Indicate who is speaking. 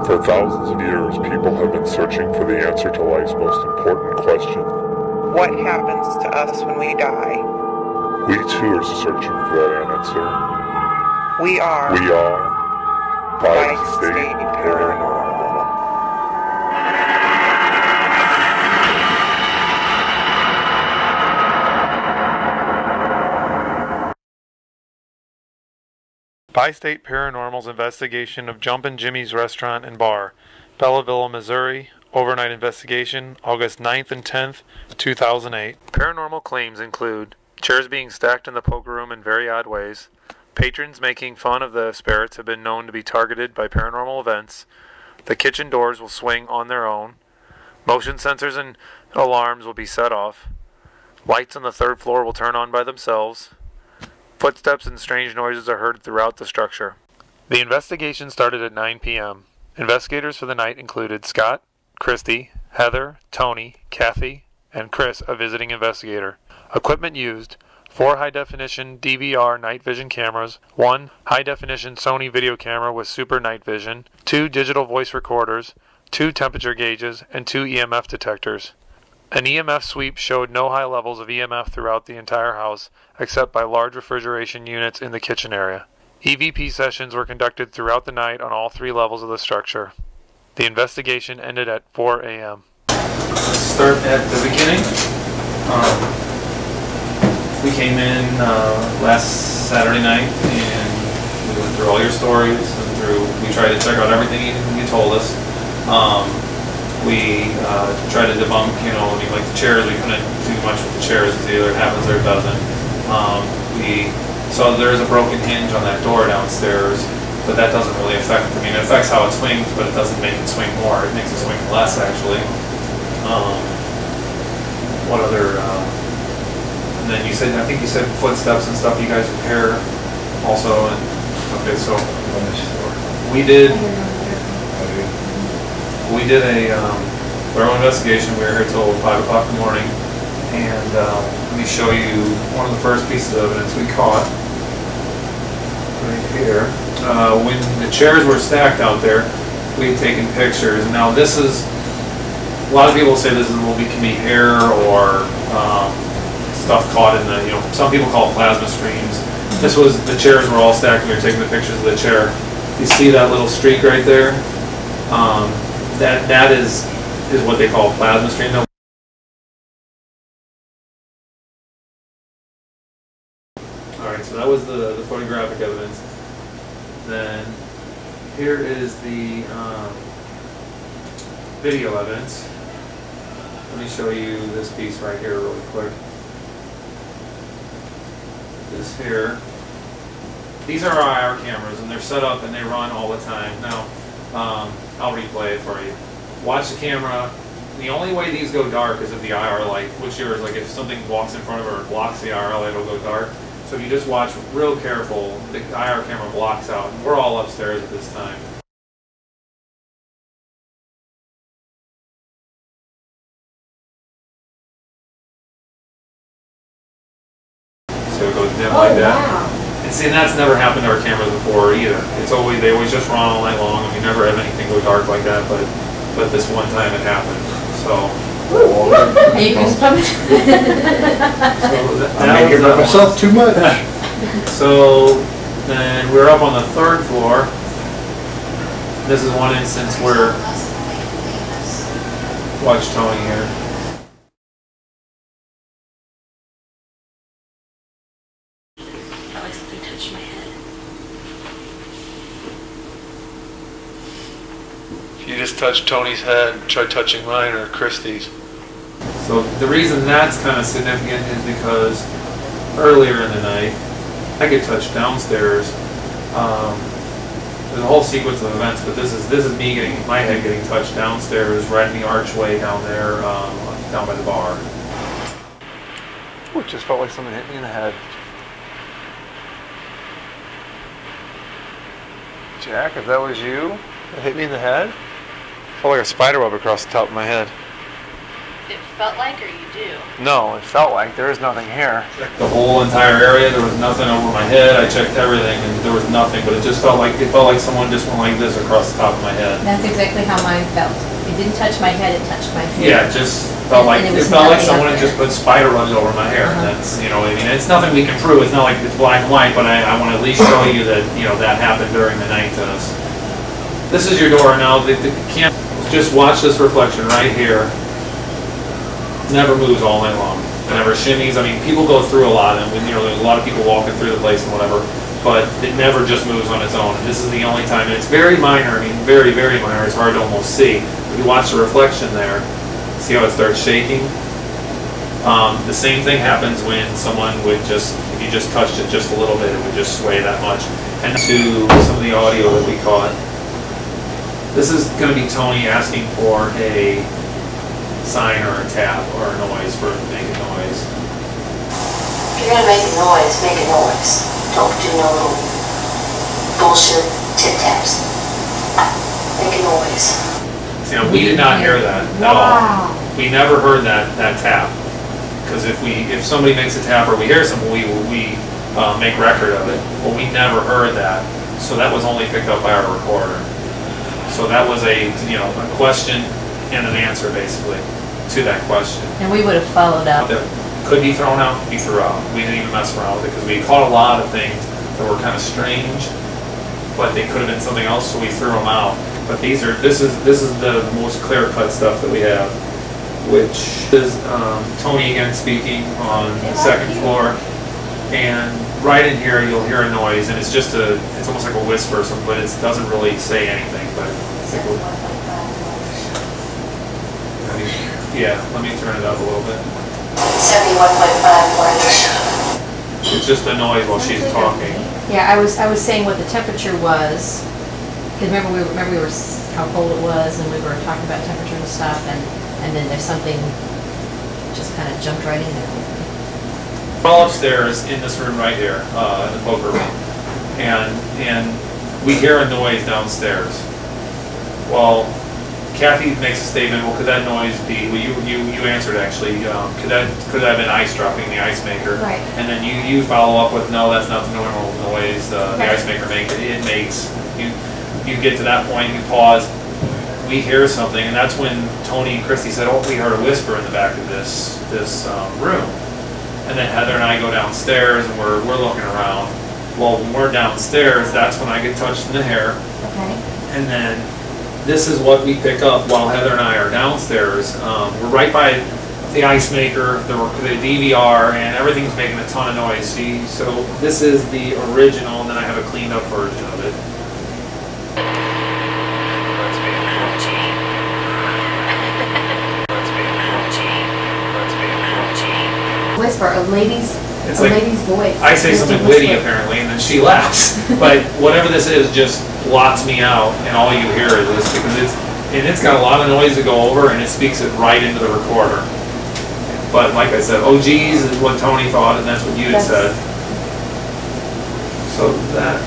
Speaker 1: For thousands of years, people have been searching for the answer to life's most important question.
Speaker 2: What happens to us when we die?
Speaker 1: We too are searching for that answer.
Speaker 2: We are
Speaker 1: Vide State Paranormal.
Speaker 3: Bi-State Paranormal's investigation of Jumpin' Jimmy's restaurant and bar, Belleville, Missouri. Overnight investigation, August 9th and 10th, 2008. Paranormal claims include chairs being stacked in the poker room in very odd ways, patrons making fun of the spirits have been known to be targeted by paranormal events, the kitchen doors will swing on their own, motion sensors and alarms will be set off, lights on the third floor will turn on by themselves, footsteps and strange noises are heard throughout the structure. The investigation started at 9 p.m. Investigators for the night included Scott, Christy, Heather, Tony, Kathy, and Chris, a visiting investigator. Equipment used: 4 high-definition DVR night vision cameras, 1 high-definition Sony video camera with super night vision, 2 digital voice recorders, 2 temperature gauges, and 2 EMF detectors. An EMF sweep showed no high levels of EMF throughout the entire house, except by large refrigeration units in the kitchen area. EVP sessions were conducted throughout the night on all 3 levels of the structure. The investigation ended at 4 a.m.
Speaker 4: Let's start at the beginning. We came in last Saturday night and we went through all your stories and we tried to check out everything you told us. We tried to debunk, like the chairs, we couldn't do much with the chairs because either it happens or it doesn't. We saw that there is a broken hinge on that door downstairs, but that doesn't really affect, it affects how it swings, but it doesn't make it swing more. It makes it swing less, actually. What other, and then I think you said footsteps and stuff you guys repair also, and, okay, so, we did a thorough investigation. We were here till 5 o'clock in the morning, and let me show you one of the first pieces of evidence we caught right here. When the chairs were stacked out there, we had taken pictures. And now this is, a lot of people say this can be hair or stuff caught in the, some people call it plasma streams. The chairs were all stacked and we were taking the pictures of the chair. You see that little streak right there? That is what they call a plasma stream. Alright, so that was the photographic evidence. Then here is the video evidence. Let me show you this piece right here really quick. This here. These are our IR cameras and they're set up and they run all the time. Now, I'll replay it for you. Watch the camera. The only way these go dark is if the IR light, which yours, like if something walks in front of it or blocks the IR light, it'll go dark. So if you just watch real careful, the IR camera blocks out. And we're all upstairs at this time. So it goes dim like that. Wow. And see, that's never happened to our cameras before either. They always just run all night long, and we never have anything go dark like that. But this one time it happened. So.
Speaker 5: I'm making myself too much.
Speaker 4: So then we're up on the 3rd floor. This is one instance where, watch Tony here.
Speaker 6: Felt like something touched my head.
Speaker 3: If you just touch Tony's head, try touching mine or Christy's.
Speaker 4: So the reason that's kind of significant is because earlier in the night, I get touched downstairs. There's a whole sequence of events, but this is me getting my head getting touched downstairs, right in the archway down there, down by the bar.
Speaker 3: Ooh, it just felt like someone hit me in the head. Jack, if that was you that hit me in the head, felt like a spider web across the top of my head.
Speaker 6: it felt like, or you do?
Speaker 3: No, it felt like there was nothing here.
Speaker 4: The whole entire area, there was nothing over my head. I checked everything, and there was nothing. But it just felt like someone just went like this across the top of my head.
Speaker 7: That's exactly how mine felt. It didn't touch my head; it touched my feet.
Speaker 4: Yeah, it just felt like
Speaker 7: And
Speaker 4: it
Speaker 7: was
Speaker 4: felt like
Speaker 7: nothing
Speaker 4: someone
Speaker 7: up
Speaker 4: had
Speaker 7: there.
Speaker 4: just put spider webs over my hair. And that's, you know, I mean, it's nothing we can prove. It's not like it's black and white, but I want to at least show you that, you know, that happened during the night to us. This is your door now. The camp, just watch this reflection right here. Never moves all night long. It never shimmies. I mean, people go through a lot, and you know, there's a lot of people walking through the place and whatever, but it never just moves on its own. And this is the only time, and it's very minor. I mean, very, very minor. It's hard to almost see. If you watch the reflection there, see how it starts shaking? The same thing happens when someone would just, if you just touched it just a little bit, it would just sway that much. And to some of the audio that we caught, this is going to be Tony asking for a sign or a tap or a noise for making noise.
Speaker 8: If you're gonna make a noise, make a noise. Don't do no little bullshit tic-tacs. Make a noise.
Speaker 4: See, now, we did not hear that at all. We never heard that tap. Because if somebody makes a tap or we hear something, we make record of it. Well, we never heard that. So that was only picked up by our recorder. So that was a question and an answer, basically, to that question.
Speaker 7: And we would have followed up.
Speaker 4: That could be thrown out, we threw out. We didn't even mess around with it because we caught a lot of things that were kind of strange, but they could have been something else, so we threw them out. But this is the most clear-cut stuff that we have, which is Tony again speaking on the second floor. And right in here, you'll hear a noise, and it's almost like a whisper, but it doesn't really say anything. But yeah, let me turn it up a little bit.
Speaker 8: 71.5 wattage.
Speaker 4: It's just a noise while she's talking.
Speaker 7: Yeah, I was saying what the temperature was. Because remember we were how cold it was, and we were talking about temperature and stuff, and then there's something just kind of jumped right in there.
Speaker 4: We're all upstairs in this room right here, in the poker room, and we hear a noise downstairs. Well, Kathy makes a statement. Well, could that noise be? Well, you answered actually. Could that have been ice dropping, the ice maker?
Speaker 7: Right.
Speaker 4: And then you follow up with, no, that's not the normal noise the ice maker makes. It makes. You get to that point, you pause. We hear something, and that's when Tony and Christy said, "Oh, we heard a whisper in the back of this room." And then Heather and I go downstairs, and we're looking around. Well, when we're downstairs, that's when I get touched in the hair.
Speaker 7: Okay.
Speaker 4: And then this is what we pick up while Heather and I are downstairs. We're right by the ice maker, the DVR, and everything's making a ton of noise. See, so this is the original, and then I have a cleaned up version of it.
Speaker 7: Whisper, a lady's voice.
Speaker 4: I say something witty apparently, and then she laughs. But whatever this is just blocks me out, and all you hear is this, because it's got a lot of noise to go over, and it speaks it right into the recorder. But like I said, oh geez is what Tony thought, and that's what you had said. So that